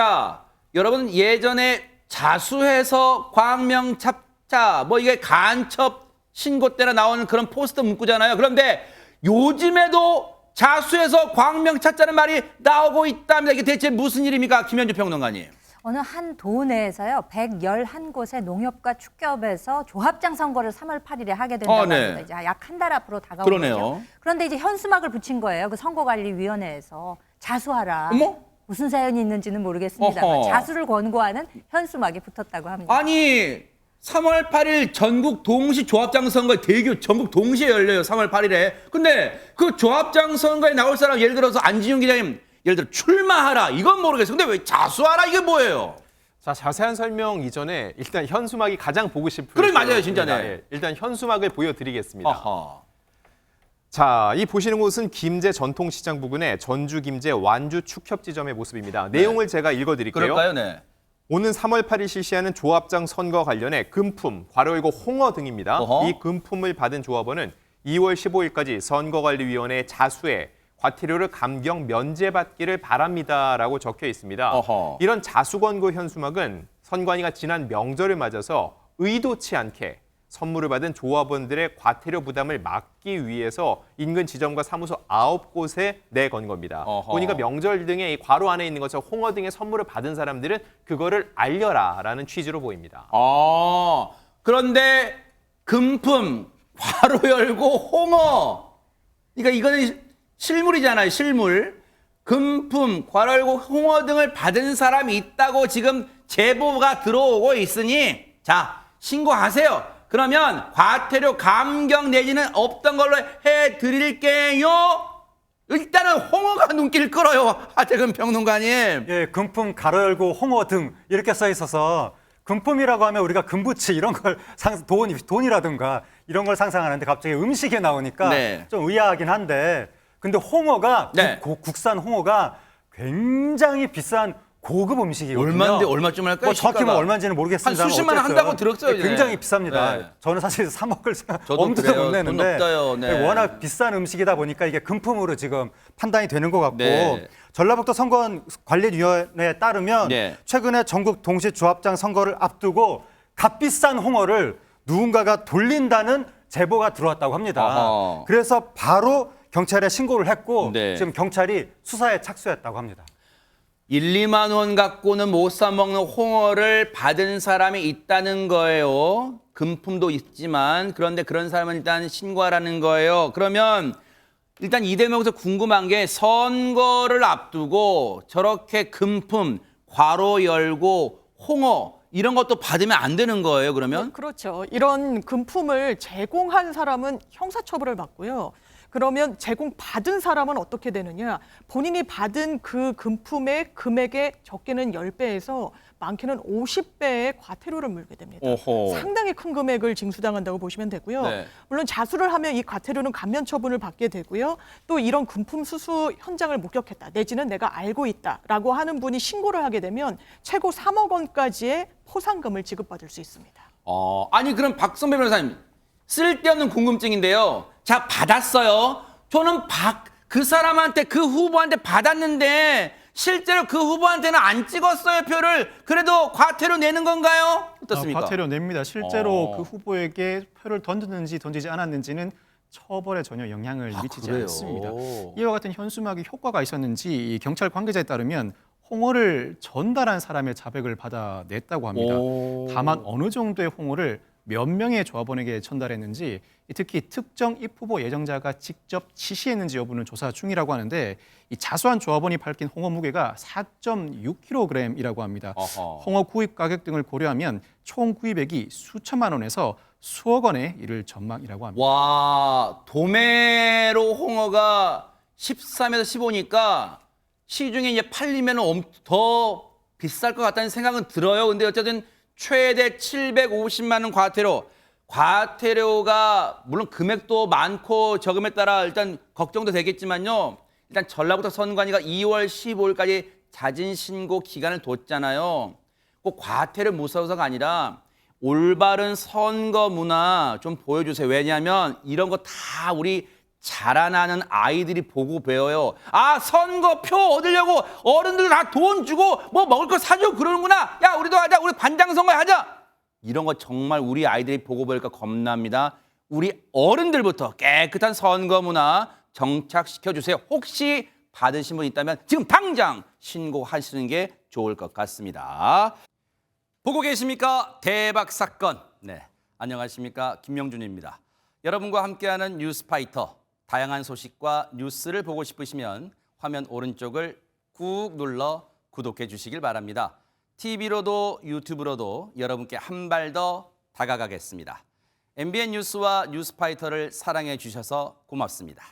자, 여러분 예전에 자수해서 광명 찾자 뭐 이게 간첩 신고 때나 나오는 그런 포스터 문구잖아요. 그런데 요즘에도 자수해서 광명 찾자는 말이 나오고 있답니다. 이게 대체 무슨 일입니까? 김현주 평론가님. 어느 한 도내에서요, 111곳의 농협과 축협에서 조합장 선거를 3월 8일에 하게 된다고 네. 합니다. 이제 약 한 달 앞으로 다가오거든요. 그러네요. 그런데 이제 현수막을 붙인 거예요. 그 선거관리위원회에서 자수하라. 어머? 무슨 사연이 있는지는 모르겠습니다. 어허. 자수를 권고하는 현수막이 붙었다고 합니다. 아니 3월 8일 전국 동시 조합장 선거 대규 전국 동시에 열려요. 3월 8일에. 근데 그 조합장 선거에 나올 사람 예를 들어서 안진용 기자님 예를 들어 출마하라 이건 모르겠어요. 근데 왜 자수하라 이게 뭐예요? 자, 자세한 설명 이전에 일단 현수막이 가장 보고 싶은 그래 맞아요 진짜네. 예, 일단 현수막을 보여드리겠습니다. 아하. 자, 이 보시는 곳은 김제 전통시장 부근의 전주 김제 완주 축협 지점의 모습입니다. 내용을 제가 읽어드릴게요. 그럴까요? 네. 오는 3월 8일 실시하는 조합장 선거 관련해 금품, 괄호 열고 홍어 등입니다. 어허. 이 금품을 받은 조합원은 2월 15일까지 선거관리위원회에 자수해 과태료를 감경 면제받기를 바랍니다라고 적혀 있습니다. 어허. 이런 자수권고 현수막은 선관위가 지난 명절을 맞아서 의도치 않게 선물을 받은 조합원들의 과태료 부담을 막기 위해서 인근 지점과 사무소 9곳에 내건 겁니다. 어허. 보니까 명절 등의 이 괄호 안에 있는 것처럼 홍어 등의 선물을 받은 사람들은 그거를 알려라라는 취지로 보입니다. 그런데 금품 괄호 열고 홍어. 그러니까 이거는 실물이잖아요. 실물. 금품 괄호 열고 홍어 등을 받은 사람이 있다고 지금 제보가 들어오고 있으니 자 신고하세요. 그러면 과태료 감경 내지는 없던 걸로 해드릴게요. 일단은 홍어가 눈길 끌어요. 하재근 평론가님. 예, 금품 가로 열고 홍어 등 이렇게 써 있어서 금품이라고 하면 우리가 금부치 이런 걸 돈이라든가 이런 걸 상상하는데 갑자기 음식에 나오니까 네. 좀 의아하긴 한데 근데 홍어가 네. 국산 홍어가 굉장히 비싼 고급 음식이거든요. 얼마인데 얼마쯤 할까요? 뭐 정확히 뭐 시가가? 얼마인지는 모르겠습니다. 한 수십만 원 한다고 들었어요. 이제. 굉장히 비쌉니다. 네. 저는 사실 사 먹을 저도 엄두도 그래요. 못 내는데 돈 없어요. 네. 워낙 비싼 음식이다 보니까 이게 금품으로 지금 판단이 되는 것 같고 네. 전라북도 선거관리위원회에 따르면 네. 최근에 전국 동시 조합장 선거를 앞두고 값비싼 홍어를 누군가가 돌린다는 제보가 들어왔다고 합니다. 어허. 그래서 바로 경찰에 신고를 했고 네. 지금 경찰이 수사에 착수했다고 합니다. 1, 2만 원 갖고는 못 사 먹는 홍어를 받은 사람이 있다는 거예요. 금품도 있지만 그런데 그런 사람은 일단 신고하라는 거예요. 그러면 일단 이 대목에서 궁금한 게 선거를 앞두고 저렇게 금품, 괄호 열고 홍어 이런 것도 받으면 안 되는 거예요. 그러면? 그렇죠. 이런 금품을 제공한 사람은 형사처벌을 받고요. 그러면 제공받은 사람은 어떻게 되느냐. 본인이 받은 그 금품의 금액의 적게는 10배에서 많게는 50배의 과태료를 물게 됩니다. 오호. 상당히 큰 금액을 징수당한다고 보시면 되고요. 네. 물론 자수를 하면 이 과태료는 감면 처분을 받게 되고요. 또 이런 금품 수수 현장을 목격했다. 내지는 내가 알고 있다라고 하는 분이 신고를 하게 되면 최고 3억 원까지의 포상금을 지급받을 수 있습니다. 아니 그럼 박선배 변호사님 쓸데없는 궁금증인데요. 자 받았어요. 저는 그 사람한테 그 후보한테 받았는데 실제로 그 후보한테는 안 찍었어요 표를. 그래도 과태료 내는 건가요? 어떻습니까? 과태료 냅니다. 실제로 그 후보에게 표를 던졌는지 던지지 않았는지는 처벌에 전혀 영향을 미치지 그래요? 않습니다. 이와 같은 현수막이 효과가 있었는지 이 경찰 관계자에 따르면 홍어를 전달한 사람의 자백을 받아냈다고 합니다. 다만 어느 정도의 홍어를 몇 명의 조합원에게 전달했는지 특히 특정 입 후보 예정자가 직접 지시했는지 여부는 조사 중이라고 하는데 이 자수한 조합원이 밝힌 홍어 무게가 4.6kg이라고 합니다. 어허. 홍어 구입 가격 등을 고려하면 총 구입액이 수천만 원에서 수억 원에 이를 전망이라고 합니다. 와 도매로 홍어가 13에서 15니까 시중에 이제 팔리면 더 비쌀 것 같다는 생각은 들어요. 근데 어쨌든 최대 750만 원 과태료가 물론 금액도 많고 적음에 따라 일단 걱정도 되겠지만요. 일단 전라북도 선관위가 2월 15일까지 자진 신고 기간을 뒀잖아요. 꼭 과태료 무서워서가 아니라 올바른 선거 문화 좀 보여주세요. 왜냐하면 이런 거 다 우리 자라나는 아이들이 보고 배워요. 아, 선거표 얻으려고 어른들 다 돈 주고 뭐 먹을 거 사줘 그러는구나. 야, 우리도 하자. 우리 반장선거 하자. 이런 거 정말 우리 아이들이 보고 배울까 겁납니다. 우리 어른들부터 깨끗한 선거 문화 정착시켜 주세요. 혹시 받으신 분 있다면 지금 당장 신고하시는 게 좋을 것 같습니다. 보고 계십니까? 대박 사건. 네, 안녕하십니까? 김명준입니다. 여러분과 함께하는 뉴스파이터. 다양한 소식과 뉴스를 보고 싶으시면 화면 오른쪽을 꾹 눌러 구독해 주시길 바랍니다. TV로도 유튜브로도 여러분께 한 발 더 다가가겠습니다. MBN 뉴스와 뉴스파이터를 사랑해 주셔서 고맙습니다.